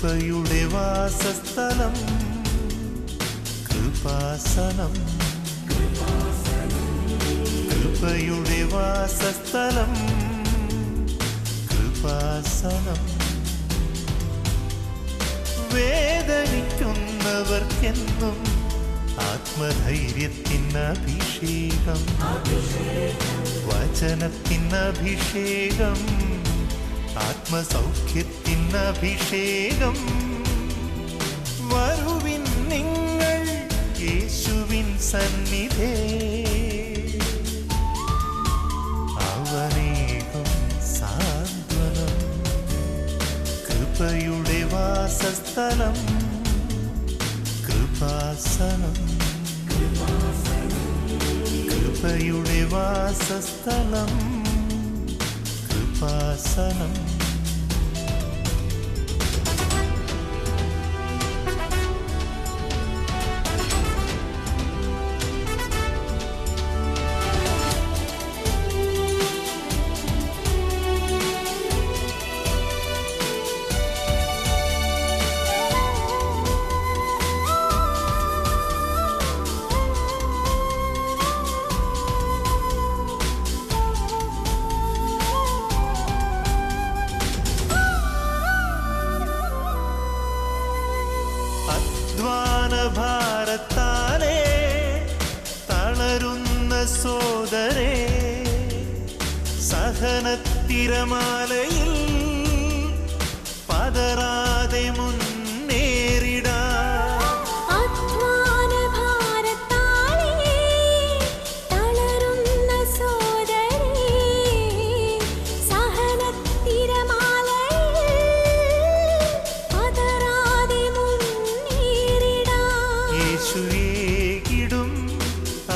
കൃപയുടെ വാസസ്ഥലം കൃപാസനം, കൃപയുടെ വാസസ്ഥലം കൃപാസനം. വേദനിക്കുന്നവർക്കെന്നും ആത്മധൈര്യത്തിനഭിഷേകം, വചനത്തിനഭിഷേകം, ആത്മസൗഖ്യത്തിനഭിഷേകം. വരുവിൻ നിങ്ങൾ യേശുവിൻ സന്നിധേ, അവനേകും സാന്ത്വനം. കൃപയുടെ വാസസ്ഥലം കൃപാസനം, കൃപയുടെ വാസസ്ഥലം കൃപാസനം. ഭാരത്താലേ തളരുന്ന സോദരേ, സഹനത്തിരമാലയിൽ പതറാതെ മുന്നേറിടാം.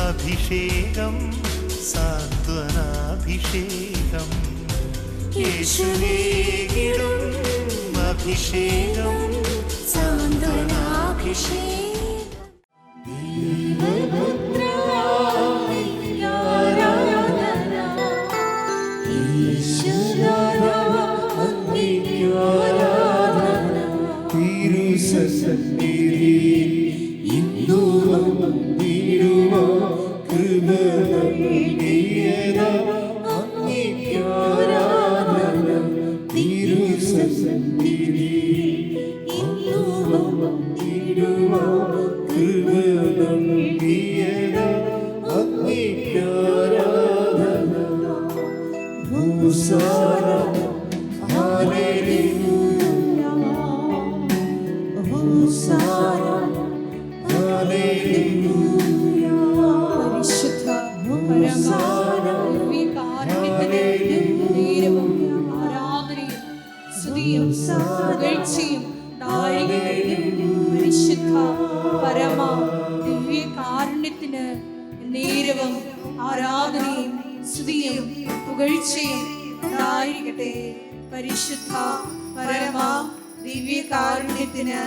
അഭിഷേകം സാന്ത്വനാഭിഷേകം, യേശുവേകിടും അഭിഷേകം സാന്ത്വനാഭിഷേകം. ദിവ്യകാരുണ്യത്തിന് നേരവും ആരാധനയും സ്തുതിയും പുകഴ്ചയും ഉണ്ടായിരിക്കട്ടെ. പരിശുദ്ധ പരമ ദിവ്യകാരുണ്യത്തിന്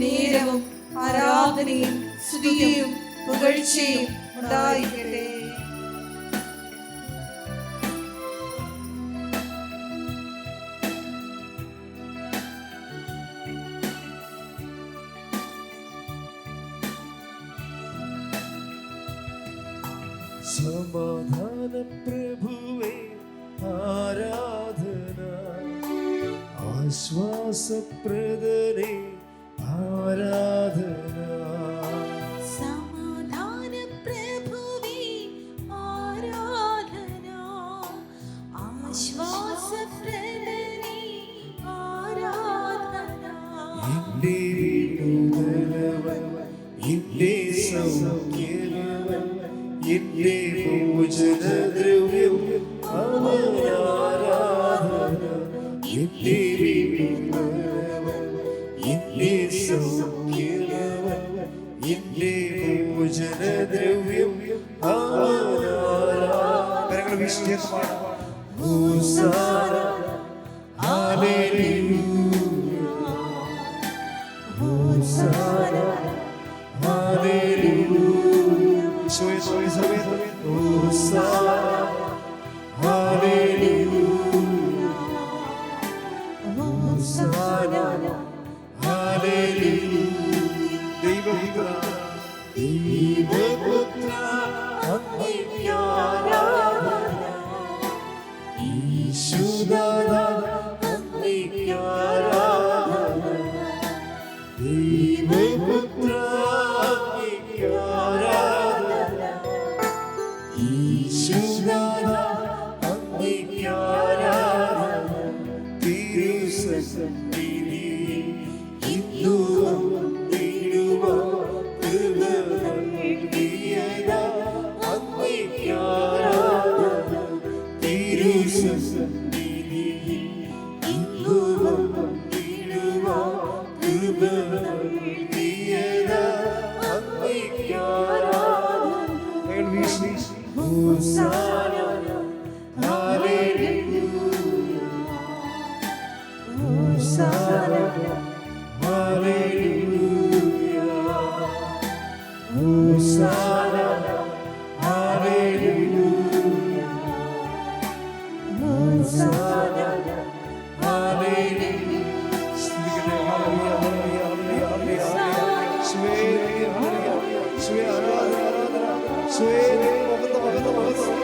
നേരവും ആരാധനയും സ്തുതിയും പുകഴ്ചയും ഉണ്ടായിരിക്കട്ടെ. സമാധാന പ്രഭുവേ ആരാധന, ആശ്വാസപ്രദനേ ആരാധന. സമാധാന പ്രഭുവേ ആരാധന, ആശ്വാസപ്രദനേ ആരാധന. എന്റെ വിടുതലവൻ, എന്റെ സൗഖ്യവൻ, എന്റെ ഭോജനദ്രവ്യം അവനാരാധന. എന്റെ വിടുതലവൻ, എന്റെ സൗഖ്യവൻ, എന്റെ ഭോജനദ്രവ്യം അവനാരാധന. വിശുദ്ധമാണ്. ഹോസാന ഹല്ലേലൂയ, ഹോസാന ഹല്ലേലൂയ. ഈശോയെ ഈശോനാഥ അങ്ങേക്ക് ആരാധന. ദൈവപുത്ര അങ്ങേക്ക് ആരാധന. ഈശോനാഥ അങ്ങേക്ക് ആരാധന. തിരുസന്നിധിയിൽ ഇന്നും നീടുവാൻ കൃപ നൽകിയതാ അങ്ങേക്ക് ആരാധന. തിരുസന്നിധിയിൽ ഇന്നും നീടുവാൻ കൃപ നൽകിയതാ അങ്ങേക്ക് ആരാധന. ഹോസാന ഹല്ലേലൂയ. ഹോസാന ഹല്ലേലൂയ. ഹോസാന ഹല്ലേലൂയ. ഹോസാന ഹല്ലേലൂയ. സ്തുതിക്കട്ടെ. ഹല്ലേലൂയ, ഹല്ലേലൂയ, ഹല്ലേലൂയ, ഹല്ലേലൂയ. യേശുവേ, ഹല്ലേലൂയ. യേശുവേ, ആരാധന, ആരാധന. യേശുവേ, മഹത്വം, മഹത്വം, മഹത്വം.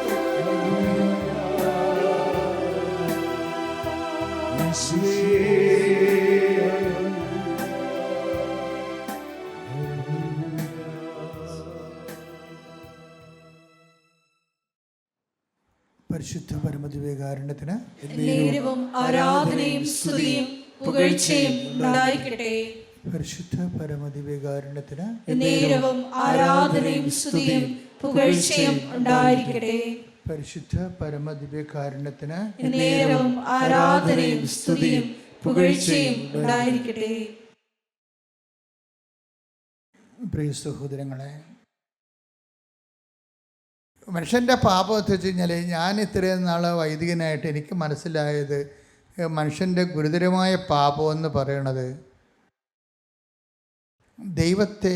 പരിശുദ്ധ പരമദിവ്യകാരുണ്യത്തിന് നേരവും ആരാധനയും സ്തുതിയും പുകഴ്ചയും ഉണ്ടായിരിക്കട്ടെ. പരിശുദ്ധ പരമദിവ്യകാരുണ്യത്തിന് നേരവും ആരാധനയും സ്തുതിയും പുകഴ്ചയും ഉണ്ടായിരിക്കട്ടെ. പരിശുദ്ധ പരമദിവ്യകാരുണ്യത്തിന് നേരവും ആരാധനയും സ്തുതിയും പുകഴ്ചയും ഉണ്ടായിരിക്കട്ടെ. പ്രിയ സഹോദരങ്ങളെ, മനുഷ്യൻ്റെ പാപം എന്ന് വെച്ച് കഴിഞ്ഞാൽ, ഞാൻ ഇത്രയും നാൾ വൈദികനായിട്ട് എനിക്ക് മനസ്സിലായത് മനുഷ്യൻ്റെ ഗുരുതരമായ പാപം എന്ന് പറയണത് ദൈവത്തെ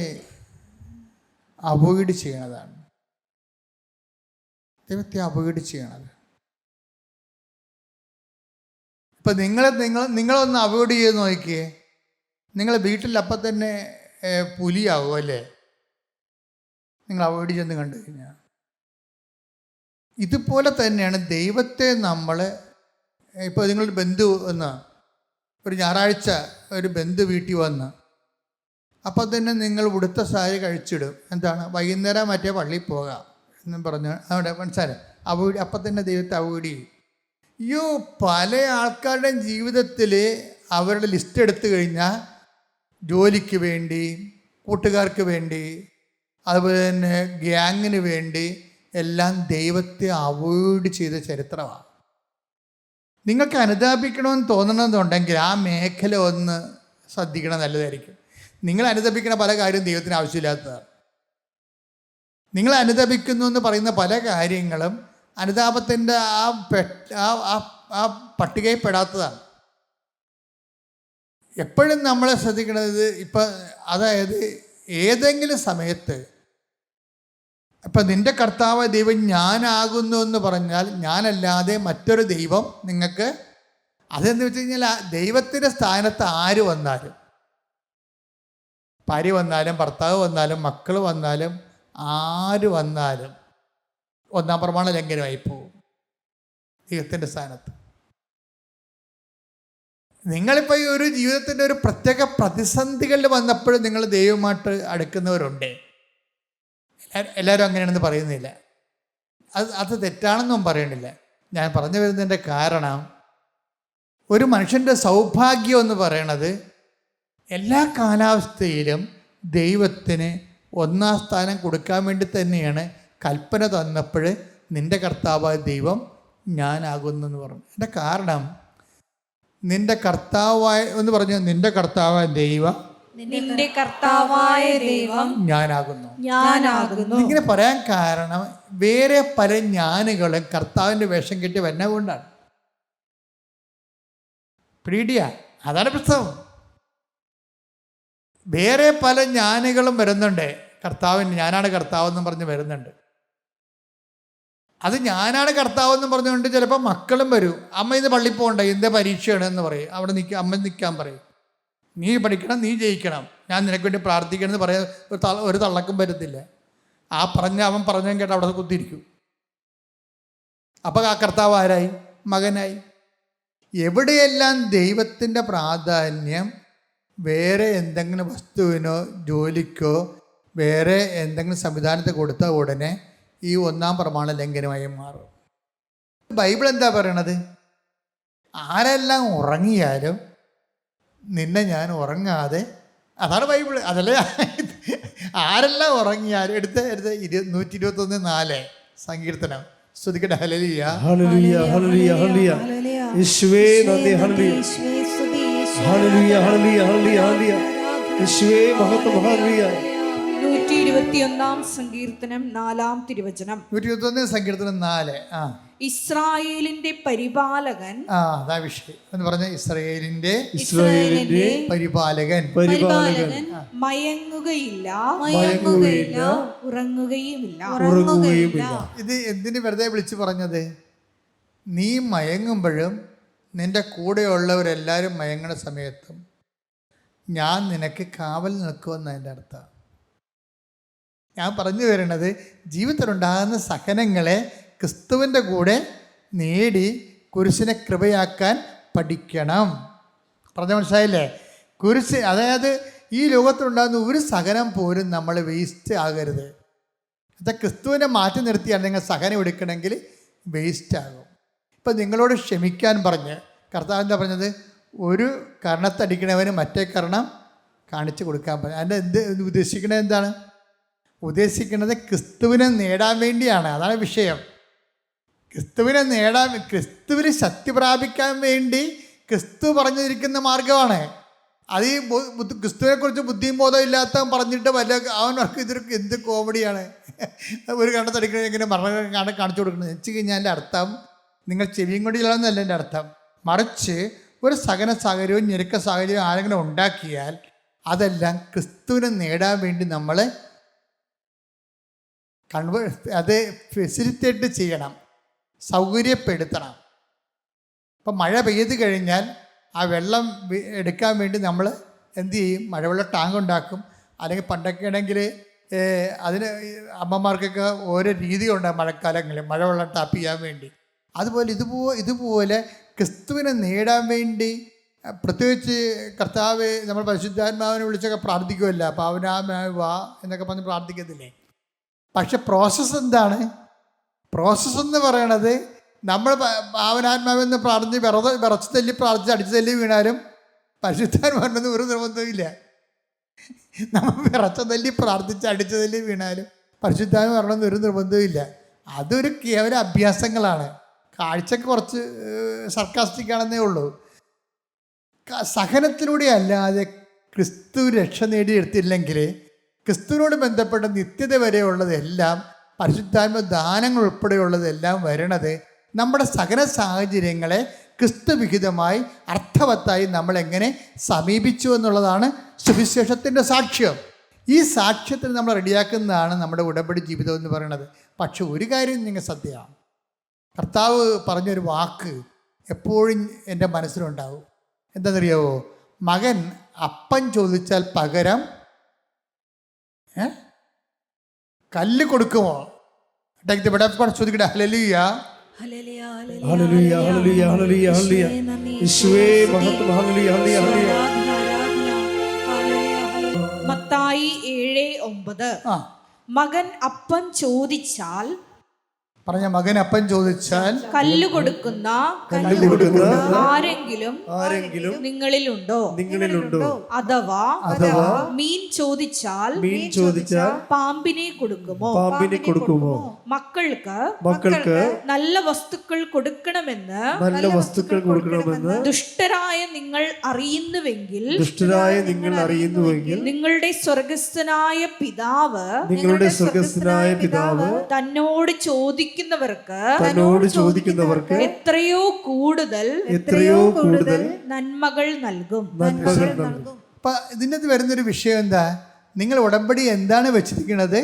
അവോയ്ഡ് ചെയ്യണതാണ്. ദൈവത്തെ അവോയ്ഡ് ചെയ്യണത്. ഇപ്പം നിങ്ങളൊന്ന് അവോയ്ഡ് ചെയ്ത് നോക്കിയേ, നിങ്ങൾ വീട്ടിൽ അപ്പം തന്നെ പുലിയാവും അല്ലേ, നിങ്ങൾ അവോയ്ഡ് ചെന്ന് കണ്ടു കഴിഞ്ഞാൽ. ഇതുപോലെ തന്നെയാണ് ദൈവത്തെ നമ്മൾ, ഇപ്പോൾ നിങ്ങളുടെ ബന്ധു വന്ന് ഒരു ഞായറാഴ്ച ഒരു ബന്ധു വീട്ടിൽ വന്ന് അപ്പോൾ തന്നെ നിങ്ങൾ ഉടുത്ത സാരി കഴിച്ചിടും. എന്താണ്, വൈകുന്നേരം മറ്റേ പള്ളിയിൽ പോകാം എന്നും പറഞ്ഞ് അവിടെ മനസ്സിലായി അവോയ്ഡ്, അപ്പം തന്നെ ദൈവത്തെ അവോയ്ഡ് ചെയ്യും. അയ്യോ, പല ആൾക്കാരുടെയും ജീവിതത്തിൽ അവരുടെ ലിസ്റ്റ് എടുത്തു കഴിഞ്ഞാൽ ജോലിക്ക് വേണ്ടി, കൂട്ടുകാർക്ക് വേണ്ടി, അതുപോലെ തന്നെ ഗ്യാങ്ങിന് വേണ്ടി എല്ലാം ദൈവത്തെ അവോയ്ഡ് ചെയ്ത ചരിത്രമാണ്. നിങ്ങൾക്ക് അനുതാപിക്കണമെന്ന് തോന്നണമെന്നുണ്ടെങ്കിൽ ആ മേഖല ഒന്ന് ശ്രദ്ധിക്കണം, നല്ലതായിരിക്കും. നിങ്ങൾ അനുതാപിക്കുന്ന പല കാര്യവും ദൈവത്തിന് ആവശ്യമില്ലാത്തതാണ്. നിങ്ങൾ അനുതാപിക്കുന്നു എന്ന് പറയുന്ന പല കാര്യങ്ങളും അനുതാപത്തിൻ്റെ ആ പട്ടികയിൽപ്പെടാത്തതാണ്. എപ്പോഴും നമ്മളെ ശ്രദ്ധിക്കുന്നത് ഇപ്പം, അതായത് ഏതെങ്കിലും സമയത്ത് ഇപ്പം നിൻ്റെ കർത്താവ് ദൈവം ഞാനാകുന്നു എന്ന് പറഞ്ഞാൽ ഞാനല്ലാതെ മറ്റൊരു ദൈവം നിങ്ങൾക്ക്, അതെന്ന് വെച്ച് കഴിഞ്ഞാൽ ദൈവത്തിൻ്റെ സ്ഥാനത്ത് ആര് വന്നാലും, ഭാര്യ വന്നാലും ഭർത്താവ് വന്നാലും മക്കൾ വന്നാലും ആര് വന്നാലും ഒന്നാം പ്രമാണ ലംഘനമായി പോകും ദൈവത്തിൻ്റെ സ്ഥാനത്ത്. നിങ്ങളിപ്പോൾ ഈ ഒരു ജീവിതത്തിൻ്റെ ഒരു പ്രത്യേക പ്രതിസന്ധികളിൽ വന്നപ്പോഴും നിങ്ങൾ ദൈവമായിട്ട് അടുക്കുന്നവരുണ്ട്. എല്ലാവരും അങ്ങനെയാണെന്ന് പറയുന്നില്ല, അത് തെറ്റാണെന്നും പറയണില്ല. ഞാൻ പറഞ്ഞു വരുന്നതിൻ്റെ കാരണം, ഒരു മനുഷ്യൻ്റെ സൗഭാഗ്യം എന്ന് പറയണത് എല്ലാ കാലാവസ്ഥയിലും ദൈവത്തിന് ഒന്നാം സ്ഥാനം കൊടുക്കാൻ വേണ്ടി തന്നെയാണ് കൽപ്പന തന്നപ്പോൾ നിൻ്റെ കർത്താവായ ദൈവം ഞാനാകുന്നു എന്ന് പറഞ്ഞു. എൻ്റെ കാരണം, നിൻ്റെ കർത്താവായ എന്ന് പറഞ്ഞു, നിൻ്റെ കർത്താവായ ദൈവം, നിന്റെ കർത്താവായ ദൈവം ഞാനാകുന്നു. ഇങ്ങനെ പറയാൻ കാരണം, വേറെ പല ജ്ഞാനികളും കർത്താവിൻ്റെ വേഷം കെട്ടി വരുന്ന കൊണ്ടാണ്. പീഡിയ, അതാണ് പ്രശ്നം. വേറെ പല ജ്ഞാനികളും വരുന്നുണ്ട്, കർത്താവിന് ഞാനാണ് കർത്താവെന്നും പറഞ്ഞ് വരുന്നുണ്ട്. അത് ഞാനാണ് കർത്താവെന്നും പറഞ്ഞുകൊണ്ട് ചിലപ്പോൾ മക്കളും വരും. അമ്മ ഇന്ന് പള്ളിയിൽ പോകണ്ട, എന്താ പരീക്ഷയാണ് എന്ന് പറയും. അവിടെ അമ്മ നിൽക്കാൻ പറയും. നീ പഠിക്കണം, നീ ജയിക്കണം, ഞാൻ നിനക്ക് വേണ്ടി പ്രാർത്ഥിക്കണം എന്ന് പറയാൻ ഒരു തള്ളക്കും വരത്തില്ല. അവൻ പറഞ്ഞ കേട്ട് അവിടെ കുത്തിയിരിക്കും. അപ്പോൾ ആ കർത്താവ് ആരായി? മകനായി. എവിടെയെല്ലാം ദൈവത്തിൻ്റെ പ്രാധാന്യം വേറെ എന്തെങ്കിലും വസ്തുവിനോ ജോലിക്കോ വേറെ എന്തെങ്കിലും സംവിധാനത്തെ കൊടുത്ത ഉടനെ ഈ ഒന്നാം പ്രമാണ ലംഘനമായി മാറും. ബൈബിൾ എന്താ പറയണത്? ആരെല്ലാം ഉറങ്ങിയാലും നിന്നെ ഞാൻ ഉറങ്ങാതെ, അതാണ് ബൈബിൾ. അതല്ലേ ആരെല്ലാം ഉറങ്ങിയാലും എടുത്ത് 121:4 സങ്കീർത്തനം. സ്തുതിക്കട്ടെ. ഹല്ലേലൂയ ഹല്ലേലൂയ ഹല്ലേലൂയ ഹല്ലേലൂയ. യേശുവേ നന്ദി. ഹല്ലേലൂയ ഹല്ലേലൂയ ഹല്ലേലൂയ ഹല്ലേലൂയ. യേശുവേ മഹത്വം. ഹല്ലേലൂയ. 121 സങ്കീർത്തനം 4-ാം തിരുവചനം. 121 സങ്കീർത്തനം 4. ഇസ്രായേലിന്റെ പരിപാലകൻ. അതാ വിഷയം എന്ന് പറഞ്ഞ ഇസ്രായേലിന്റെ പരിപാലകൻ മയങ്ങുകയില്ല ഉറങ്ങുകയുമില്ല. ഇത് എന്തിന് വെറുതെ വിളിച്ചു പറഞ്ഞത്? നീ മയങ്ങുമ്പോഴും നിന്റെ കൂടെയുള്ളവരെല്ലാവരും മയങ്ങുന്ന സമയത്തും ഞാൻ നിനക്ക് കാവൽ നിൽക്കുമെന്ന് അതിൻ്റെ അർത്ഥം. ഞാൻ പറഞ്ഞു വരുന്നത്, ജീവിതത്തിലുണ്ടാകുന്ന സഹനങ്ങളെ ക്രിസ്തുവിൻ്റെ കൂടെ നേടി കുരിശിനെ കൃപയാക്കാൻ പഠിക്കണം. പറഞ്ഞ മനസ്സിലായില്ലേ? കുരിശ്, അതായത് ഈ ലോകത്തിലുണ്ടാകുന്ന ഒരു സഹനം പോലും നമ്മൾ വേസ്റ്റ് ആകരുത്. അത് ക്രിസ്തുവിനെ മാറ്റി നിർത്തിയാണ് നിങ്ങൾ സഹനം എടുക്കണമെങ്കിൽ വേസ്റ്റ് ആകും. ഇപ്പം നിങ്ങളോട് ക്ഷമിക്കാൻ പറഞ്ഞ് കർത്താവ് എന്താ പറഞ്ഞത്? ഒരു കർണത്തടിക്കണവന് മറ്റേ കർണം കാണിച്ചു കൊടുക്കാൻ പറഞ്ഞു. അതിൻ്റെ ഉദ്ദേശിക്കുന്നത് എന്താണ്? ഉദ്ദേശിക്കുന്നത് ക്രിസ്തുവിനെ നേടാൻ വേണ്ടിയാണ്. അതാണ് വിഷയം. ക്രിസ്തുവിനെ നേടാൻ, ക്രിസ്തുവിൽ ശക്തി പ്രാപിക്കാൻ വേണ്ടി ക്രിസ്തു പറഞ്ഞിരിക്കുന്ന മാർഗമാണ് അത്. ഈ ക്രിസ്തുവിനെക്കുറിച്ച് ബുദ്ധിയും ബോധം ഇല്ലാത്തവൻ പറഞ്ഞിട്ട് അവനർക്ക് ഇതൊരു എന്ത് കോമഡിയാണ്. ഒരു കണ്ടത്തടിക്കണ ഇങ്ങനെ മരണം കാണിച്ചു കൊടുക്കുന്നത് വെച്ച് കഴിഞ്ഞാൽ എൻ്റെ അർത്ഥം നിങ്ങൾ ചെവിയും കൊണ്ടില്ലാന്നല്ല എൻ്റെ അർത്ഥം. മറിച്ച് ഒരു സഹന സാഹചര്യവും ഞെരുക്ക സാഹചര്യവും ആരെങ്കിലും ഉണ്ടാക്കിയാൽ അതെല്ലാം ക്രിസ്തുവിനെ നേടാൻ വേണ്ടി നമ്മൾ അത് ഫെസിലിറ്റേറ്റ് ചെയ്യണം, സൗകര്യപ്പെടുത്തണം. ഇപ്പം മഴ പെയ്ത് കഴിഞ്ഞാൽ ആ വെള്ളം എടുക്കാൻ വേണ്ടി നമ്മൾ എന്തു ചെയ്യും? മഴവെള്ള ടാങ്ക് ഉണ്ടാക്കും. അല്ലെങ്കിൽ പണ്ടൊക്കെ ആണെങ്കിൽ അതിന് അമ്മമാർക്കൊക്കെ ഓരോ രീതികളുണ്ടാകും മഴക്കാലങ്ങളിൽ മഴവെള്ളം ടാപ്പ് ചെയ്യാൻ വേണ്ടി. അതുപോലെ ഇതുപോലെ ക്രിസ്തുവിനെ നേടാൻ വേണ്ടി പ്രത്യേകിച്ച് കർത്താവ് നമ്മൾ പരിശുദ്ധാത്മാവിനെ വിളിച്ചൊക്കെ പ്രാർത്ഥിക്കുമല്ല, പാവനാത്മാവ് വാ എന്നൊക്കെ പറഞ്ഞ് പ്രാർത്ഥിക്കത്തില്ലേ? പക്ഷെ പ്രോസസ്സ് എന്താണ്? പ്രോസസ്സ് എന്ന് പറയണത് നമ്മൾ പാവനാത്മാവെന്ന് പ്രാർത്ഥിച്ച് വിറച്ച് തല്ലി പ്രാർത്ഥിച്ച് അടിച്ചു തല്ലി വീണാലും പരിശുദ്ധാത്മാവിനൊന്നും ഒരു നിർബന്ധമില്ല. നമ്മൾ വിറച്ച തല്ലി പ്രാർത്ഥിച്ച് അടിച്ചു തല്ലി വീണാലും പരിശുദ്ധാത്മാവ് വരണമെന്ന് ഒരു നിർബന്ധമില്ല. അതൊരു കേവല അഭ്യാസങ്ങളാണ്. കാഴ്ചക്ക് കുറച്ച് സർക്കാസ്റ്റിക്കാണെന്നേ ഉള്ളൂ. സഹനത്തിലൂടെ അല്ലാതെ ക്രിസ്തു രക്ഷ നേടിയെടുത്തില്ലെങ്കിൽ ക്രിസ്തുവിനോട് ബന്ധപ്പെട്ട നിത്യത വരെയുള്ളതെല്ലാം പരിശുദ്ധാത്മ ദാനങ്ങൾ ഉൾപ്പെടെയുള്ളതെല്ലാം വരണത് നമ്മുടെ സകല സാഹചര്യങ്ങളെ ക്രിസ്തുവിഹിതമായി അർത്ഥവത്തായി നമ്മളെങ്ങനെ സമീപിച്ചു എന്നുള്ളതാണ് സുവിശേഷത്തിൻ്റെ സാക്ഷ്യം. ഈ സാക്ഷ്യത്തിന് നമ്മൾ റെഡിയാക്കുന്നതാണ് നമ്മുടെ ഉടമ്പടി ജീവിതം എന്ന് പറയുന്നത്. പക്ഷെ ഒരു കാര്യം നിങ്ങൾ സത്യമാണ്, കർത്താവ് പറഞ്ഞൊരു വാക്ക് എപ്പോഴും എൻ്റെ മനസ്സിലുണ്ടാവും. എന്താണെന്നറിയാവോ? മകൻ അപ്പം ചോദിച്ചാൽ പകരം കല്ല് കൊടുക്കുമോ? ചോദിക്കട്ടെ. ഹല്ലേലൂയ ഹല്ലേലൂയ ഹല്ലേലൂയ ഹല്ലേലൂയ ഹല്ലേലൂയ. യേശുവേ മഹത്വം. ഹല്ലേലൂയ ഹല്ലേലൂയ ഹല്ലേലൂയ. മത്തായി 7:9. മകൻ അപ്പം ചോദിച്ചാൽ, പറഞ്ഞ മകൻ അപ്പം ചോദിച്ചാൽ കല്ല് കൊടുക്കുന്ന ആരെങ്കിലും നിങ്ങളിലുണ്ടോ? അഥവാ മീൻ ചോദിച്ചാൽ പാമ്പിനെ കൊടുക്കുമോ? മക്കൾക്ക് നല്ല വസ്തുക്കൾ കൊടുക്കണമെന്ന് ദുഷ്ടരായ നിങ്ങൾ അറിയുന്നുവെങ്കിൽ നിങ്ങളുടെ സ്വർഗസ്ഥനായ പിതാവ് തന്നോട് ചോദിക്കുന്നവർക്ക് എത്രയോ കൂടുതൽ നന്മകൾ നൽകും. അപ്പം ഇതിനകത്ത് വരുന്നൊരു വിഷയം എന്താ? നിങ്ങൾ ഉടമ്പടി എന്താണ് വെച്ചിരിക്കുന്നത്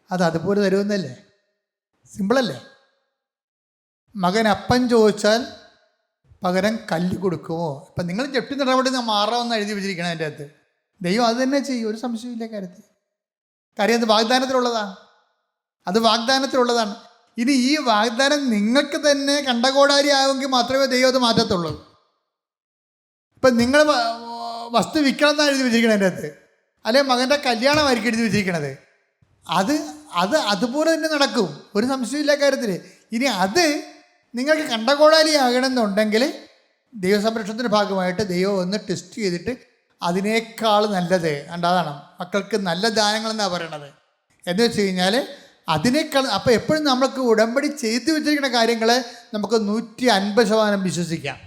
അത് അതുപോലെ തരുമെന്നല്ലേ? സിമ്പിളല്ലേ? മകൻ അപ്പം ചോദിച്ചാൽ പകരം കല്ല് കൊടുക്കുമോ? ഇപ്പം നിങ്ങൾ ജപ്തി നടപടി മാറാമെന്ന് എഴുതി വെച്ചിരിക്കണം അതിൻ്റെ അകത്ത്. ദൈവം അത് തന്നെ ചെയ്യും, ഒരു സംശയമില്ല കാര്യത്തിൽ. കാര്യം അത് വാഗ്ദാനത്തിലുള്ളതാണ്. ഇനി ഈ വാഗ്ദാനം നിങ്ങൾക്ക് തന്നെ കണ്ടകോടാരി ആവുമെങ്കിൽ മാത്രമേ ദൈവം അത് മാറ്റത്തുള്ളൂ. ഇപ്പം നിങ്ങൾ വസ്തു വിൽക്കണം എന്നാണ് എഴുതി വെച്ചിരിക്കണത് എൻ്റെ അകത്ത്, അല്ലെങ്കിൽ മകൻ്റെ കല്യാണമായിരിക്കും എഴുതി വെച്ചിരിക്കണത്. അതുപോലെ തന്നെ നടക്കും, ഒരു സംശയമില്ല കാര്യത്തിൽ. ഇനി അത് നിങ്ങൾക്ക് കണ്ടകോടാലി ആകണമെന്നുണ്ടെങ്കിൽ ദൈവസംരക്ഷണത്തിൻ്റെ ഭാഗമായിട്ട് ദൈവം ഒന്ന് ടെസ്റ്റ് ചെയ്തിട്ട് അതിനേക്കാൾ നല്ലത് അതാണ് മക്കൾക്ക് നല്ല ദാനങ്ങളെന്നാണ് പറയണത്. എന്ന് വെച്ച് കഴിഞ്ഞാൽ അതിനേക്കാൾ അപ്പോൾ എപ്പോഴും നമ്മൾക്ക് ഉടമ്പടി ചെയ്തു വെച്ചിരിക്കുന്ന കാര്യങ്ങളെ നമുക്ക് 150% വിശ്വസിക്കാം.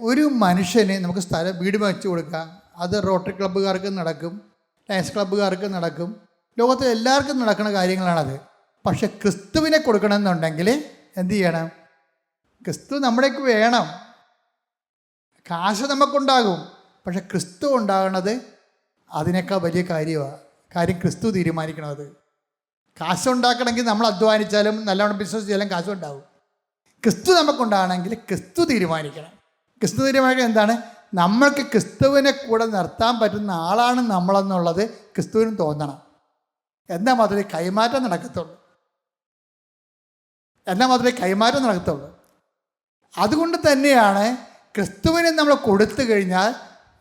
ഒരു മനുഷ്യന് നമുക്ക് വീട് വെച്ച് കൊടുക്കാം, അത് റോട്ടറി ക്ലബ്ബുകാർക്ക് നടക്കും, ലയൺസ് ക്ലബ്ബുകാർക്ക് നടക്കും, ലോകത്തിൽ എല്ലാവർക്കും നടക്കുന്ന കാര്യങ്ങളാണത്. പക്ഷെ ക്രിസ്തുവിനെ കൊടുക്കണമെന്നുണ്ടെങ്കിൽ എന്ത് ചെയ്യണം? ക്രിസ്തു നമ്മുടേക്ക് വേണം. കാശ് നമുക്കുണ്ടാകും, പക്ഷെ ക്രിസ്തു ഉണ്ടാകണത് അതിനേക്കാൾ വലിയ കാര്യമാണ്. കാര്യം ക്രിസ്തു തീരുമാനിക്കണത്. കാശുണ്ടാക്കണമെങ്കിൽ നമ്മൾ അധ്വാനിച്ചാലും നല്ലവണ്ണം ബിസിനസ് ചെയ്യാലും കാശുണ്ടാവും. ക്രിസ്തു നമുക്കുണ്ടാകണമെങ്കിൽ ക്രിസ്തു തീരുമാനിക്കണം. ക്രിസ്തു തീരുമാനിക്കണം എന്താണ്? നമ്മൾക്ക് ക്രിസ്തുവിനെ കൂടെ നിർത്താൻ പറ്റുന്ന ആളാണ് നമ്മളെന്നുള്ളത് ക്രിസ്തുവിനും തോന്നണം. എന്നാൽ മാത്രമേ കൈമാറ്റം നടക്കത്തുള്ളൂ. അതുകൊണ്ട് തന്നെയാണ് ക്രിസ്തുവിനെ നമ്മൾ കൊടുത്തു കഴിഞ്ഞാൽ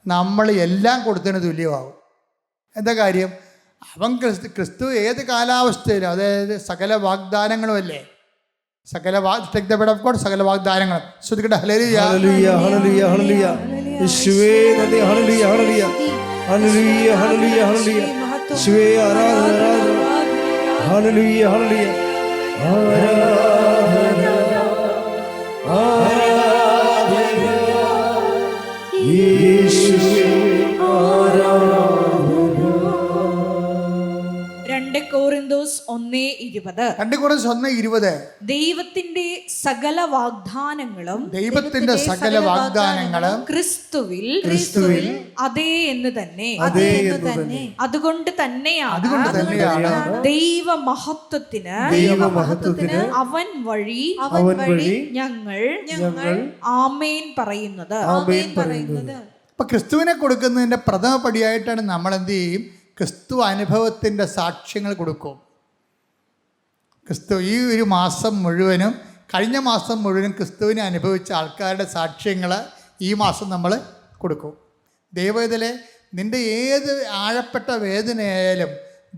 നമ്മൾ എല്ലാം കൊടുത്തതിന് തുല്യമാവും. എന്താ കാര്യം? അവൻ ക്രിസ്തു ഏത് കാലാവസ്ഥയിലും, അതായത് സകല വാഗ്ദാനങ്ങളും അല്ലേ, സകല വാഗ്ദാനങ്ങളും ശ്രദ്ധിക്കട്ടെ. ഹല്ലേലൂയ ഹല്ലേലൂയ ഹല്ലേലൂയ ഹല്ലേലൂയ യേശുവേ നന്ദി. ഹല്ലേലൂയ ഹല്ലേലൂയ ഹല്ലേലൂയ ഹല്ലേലൂയ ഹല്ലേലൂയ യേശുവേ ആരാധന ഹല്ലേലൂയ ഹല്ലേലൂയ ആരാധന ആരാധന യേശുവേ ആരാധന. 2 കൊരിന്തോസ് 1:20 ദൈവത്തിന്റെ സകല വാഗ്ദാനങ്ങളും ക്രിസ്തുവിൽ അതേ എന്ന് തന്നെ. അതുകൊണ്ട് തന്നെയാണ് ദൈവമഹത്വത്തിന് അവൻ വഴി ഞങ്ങൾ ആമേൻ പറയുന്നത്. ഇപ്പൊ ക്രിസ്തുവിനെ കൊടുക്കുന്നതിന്റെ പ്രഥമ പടിയായിട്ടാണ് നമ്മൾ എന്ത് ചെയ്യും? ക്രിസ്തു അനുഭവത്തിൻ്റെ സാക്ഷ്യങ്ങൾ കൊടുക്കും. ക്രിസ്തു ഈ ഒരു മാസം മുഴുവനും, കഴിഞ്ഞ മാസം മുഴുവനും ക്രിസ്തുവിനെ അനുഭവിച്ച ആൾക്കാരുടെ സാക്ഷ്യങ്ങൾ ഈ മാസം നമ്മൾ കൊടുക്കും. ദൈവത്തിലെ നിൻ്റെ ഏത് ആഴപ്പെട്ട വേദനയായാലും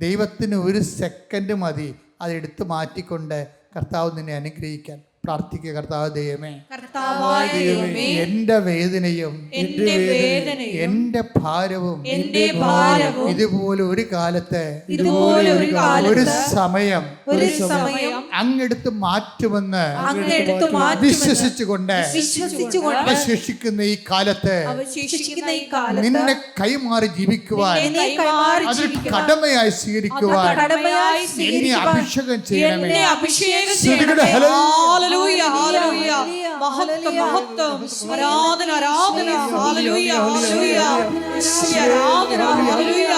ദൈവത്തിന് ഒരു സെക്കൻഡ് മതി അതെടുത്ത് മാറ്റിക്കൊണ്ട് കർത്താവ് നിന്നെ അനുഗ്രഹിക്കാൻ. പ്രാർത്ഥിക്കുക. കർത്താവ് ദൈവമേ, എൻ്റെ വേദനയും എൻ്റെ ഭാരവും ഇതുപോലെ ഒരു കാലത്ത് ഒരു സമയം അങ്ങെടുത്ത് മാറ്റുമെന്ന് വിശ്വസിച്ചുകൊണ്ട് അവശേഷിക്കുന്ന ഈ കാലത്ത് നിന്നെ കൈമാറി ജീവിക്കുവാൻ, അതൊരു കടമയായി സ്വീകരിക്കുവാൻ എന്നെ അഭിഷേകം ചെയ്യണമേ. ഹല്ലേലൂയ ഹല്ലേലൂയ മഹത്വം മഹത്വം ആരാധന ആരാധന ഹല്ലേലൂയ ഹല്ലേലൂയ ആരാധന ഹല്ലേലൂയ.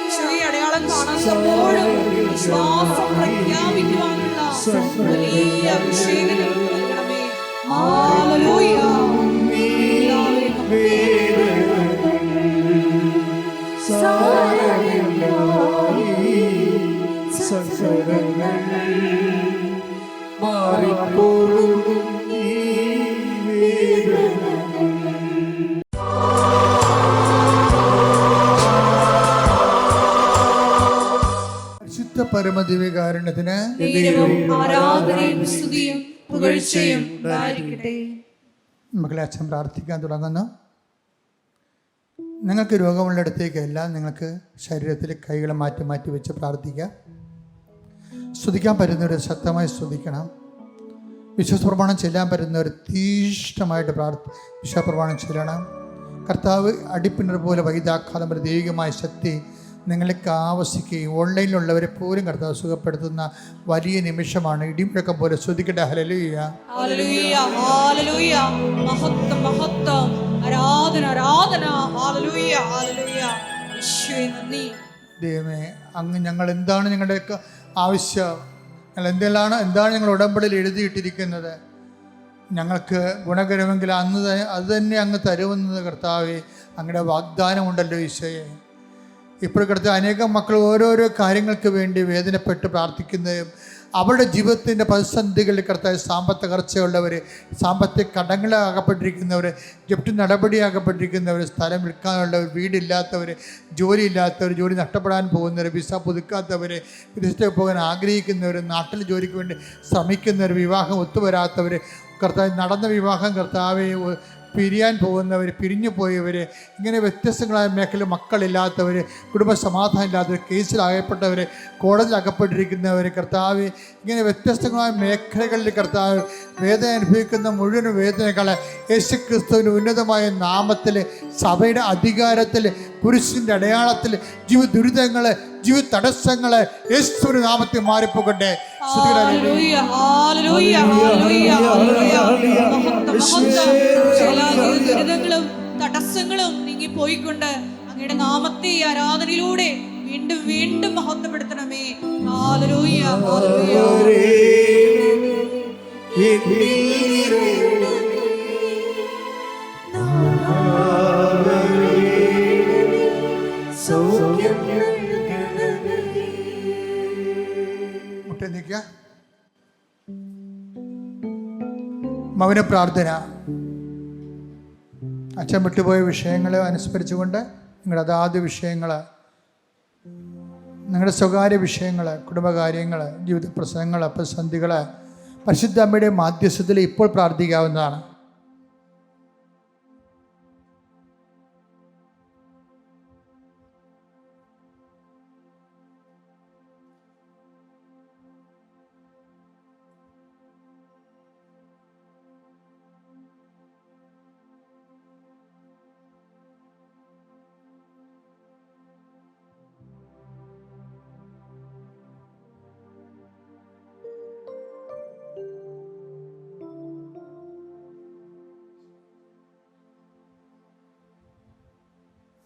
ഈശോയെ അടയാളം കാണുമ്പോഴും വിശ്വാസം പ്രഖ്യാപിക്കുവാനുള്ള വലിയ അഭിഷേകം നൽകണമേ. ഹല്ലേലൂയ. പരിശുദ്ധ പരമദിവ്യകാരുണ്യത്തിന് മക്കളെ, അച്ഛൻ പ്രാർത്ഥിക്കാൻ തുടങ്ങുന്നു. നിങ്ങൾക്ക് രോഗമുള്ളിടത്തേക്കെല്ലാം നിങ്ങൾക്ക് ശരീരത്തിൽ കൈകൾ മാറ്റി മാറ്റി വെച്ച് പ്രാർത്ഥിക്കുക. സ്തുതിക്കാൻ പറ്റുന്നവർ ശക്തമായി സ്തുതിക്കണം. വിശ്വപ്രമാണം ചെല്ലാൻ പറ്റുന്നവർ തീഷ്ണമായിട്ട് വിശ്വപ്രമാണം ചെല്ലണം. കർത്താവ് അടിപ്പിണർ പോലെ വൈദാഘാതം ഒരു ദൈവികമായ ശക്തി നിങ്ങൾക്ക് ആവശ്യിക്കുകയും ഓൺലൈനിലുള്ളവരെ പോലും കർത്താവ് സുഖപ്പെടുത്തുന്ന വലിയ നിമിഷമാണ്. ഇടിമുഴക്കം പോലെ ശ്രദ്ധിക്കട്ടെ. ഹല്ലേലൂയ ഹല്ലേലൂയ ഹല്ലേലൂയ മഹത്വം മഹത്വം ആരാധന ആരാധന ഹല്ലേലൂയ ഹല്ലേലൂയ. യേശുവേ നന്ദി. ദൈവമേ, അങ്ങ് ഞങ്ങൾ എന്താണ് ഞങ്ങളുടെയൊക്കെ ആവശ്യം, ഞങ്ങൾ എന്താണ് ഞങ്ങൾ ഉടമ്പടിയിൽ എഴുതിയിട്ടിരിക്കുന്നത്, ഞങ്ങൾക്ക് ഗുണകരമെങ്കിൽ അത് തന്നെ അങ്ങ് തരുമെന്നത് കർത്താവേ അങ്ങയുടെ വാഗ്ദാനമുണ്ടല്ലോ ഈശോയെ. ഇപ്പോൾ കർത്താവ് അനേകം മക്കൾ ഓരോരോ കാര്യങ്ങൾക്ക് വേണ്ടി വേദനപ്പെട്ട് പ്രാർത്ഥിക്കുന്നതും അവരുടെ ജീവിതത്തിൻ്റെ പ്രതിസന്ധികളിൽ കർത്താവ് സാമ്പത്തിക തകർച്ചയുള്ളവർ, സാമ്പത്തിക കടങ്ങളാകപ്പെട്ടിരിക്കുന്നവർ, ജപ്തി നടപടിയാകപ്പെട്ടിരിക്കുന്നവർ, സ്ഥലം വിൽക്കാനുള്ളവർ, വീടില്ലാത്തവർ, ജോലിയില്ലാത്തവർ, ജോലി നഷ്ടപ്പെടാൻ പോകുന്നവർ, വിസ പുതുക്കാത്തവർ, വിദേശത്തേക്ക് പോകാൻ ആഗ്രഹിക്കുന്നവർ, നാട്ടിൽ ജോലിക്ക് വേണ്ടി ശ്രമിക്കുന്നവർ, വിവാഹം ഒത്തുവരാത്തവർ, കർത്താവ് നടന്ന വിവാഹം കർത്താവെ പിരിയാൻ പോകുന്നവർ, പിരിഞ്ഞു പോയവർ, ഇങ്ങനെ വ്യത്യസ്തങ്ങളായ മേഖല, മക്കളില്ലാത്തവർ, കുടുംബ സമാധാനം ഇല്ലാത്തവർ, കേസിലകപ്പെട്ടവർ, കോടതിയിൽ അകപ്പെട്ടിരിക്കുന്നവർ, കർത്താവ് ഇങ്ങനെ വ്യത്യസ്തങ്ങളായ മേഖലകളിൽ കർത്താവ് വേദന അനുഭവിക്കുന്ന മുഴുവൻ വേദനകളെ യേശുക്രിസ്തുവിൻ്റെ ഉന്നതമായ നാമത്തിൽ, സഭയുടെ അധികാരത്തിൽ, പുരുഷൻ്റെ അടയാളത്തിൽ, ജീവിത ദുരിതങ്ങൾ, ജീവിത തടസ്സങ്ങൾ യേശുവിൻ്റെ നാമത്തിൽ മാറിപ്പോകട്ടെ. ദുരിതങ്ങളും തടസ്സങ്ങളും നീങ്ങി പോയിക്കൊണ്ട് അങ്ങയുടെ നാമത്തെ ഈ ആരാധനയിലൂടെ വീണ്ടും വീണ്ടും മഹത്വപ്പെടുത്തണമേ. Hallelujah, hallelujah. മൗന പ്രാർത്ഥന. അച്ഛൻ വിട്ടുപോയ വിഷയങ്ങൾ അനുസ്മരിച്ചുകൊണ്ട് നിങ്ങളുടെ അതാത് വിഷയങ്ങൾ, നിങ്ങളുടെ സ്വകാര്യ വിഷയങ്ങൾ, കുടുംബകാര്യങ്ങൾ, ജീവിത പ്രശ്നങ്ങൾ, പ്രതിസന്ധികൾ പരിശുദ്ധ അമ്മയുടെ മാധ്യസ്ഥത്തിൽ ഇപ്പോൾ പ്രാർത്ഥിക്കാവുന്നതാണ്.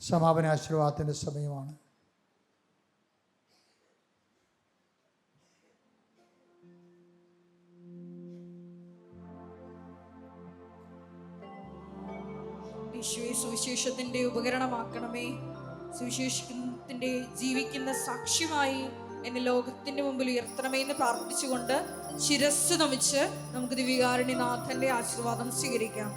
സമാപനാശീർവാദത്തിൻ്റെ സമയമാണ്. യേശുവേ, സുവിശേഷത്തിന്റെ ഉപകരണമാക്കണമേ. സുവിശേഷത്തിന്റെ ജീവിക്കുന്ന സാക്ഷ്യമായി എന്നെ ലോകത്തിന്റെ മുമ്പിൽ ഉയർത്തണമേ എന്ന് പ്രാർത്ഥിച്ചുകൊണ്ട് ശിരസ്സ് നമിച്ച് നമുക്ക് ദിവ്യകാരുണ്യനാഥന്റെ ആശീർവാദം സ്വീകരിക്കാം.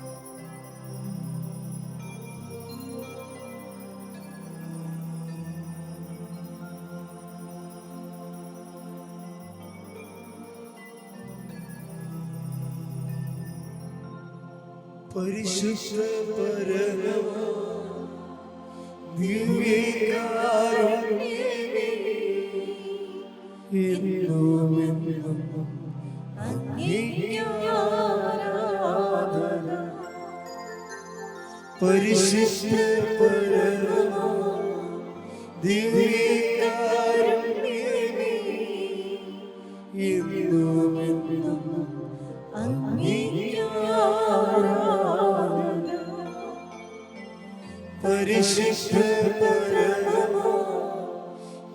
പരിശുദ്ധ പരമ ദിവ്യകാരുണ്യമേ, എന്നുമെന്നും അങ്ങേയ്ക്ക് ആരാധന. പരിശുദ്ധ പരമ ദിവ്യകാരുണ്യമേ, എന്നുമെന്നും അങ്ങേയ്ക്ക് ആരാധന. പരിശുദ്ധ പരമ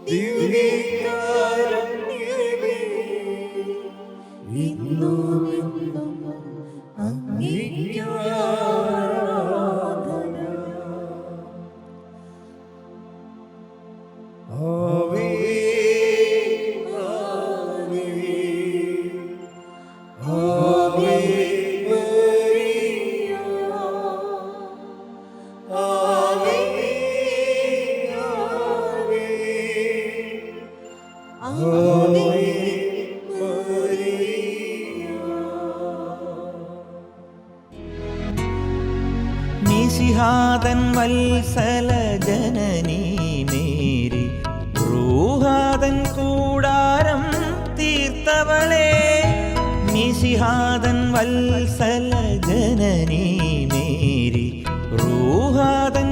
ദിവ്യകാരുണ്യമേ, എന്നുമെന്നും അങ്ങേയ്ക്ക് ആരാധന. ആവേ ആവേ ആവേ മരിയ, ആവേ ആവേ ആവേ മരിയ. നിശിഹാതൻ വത്സല ജനനീ മേരി, റൂഹാതൻ കൂടാരം തീർത്തവളേ. നിശിഹാതൻ വത്സല ജനനീ മേരി, റൂഹാതൻ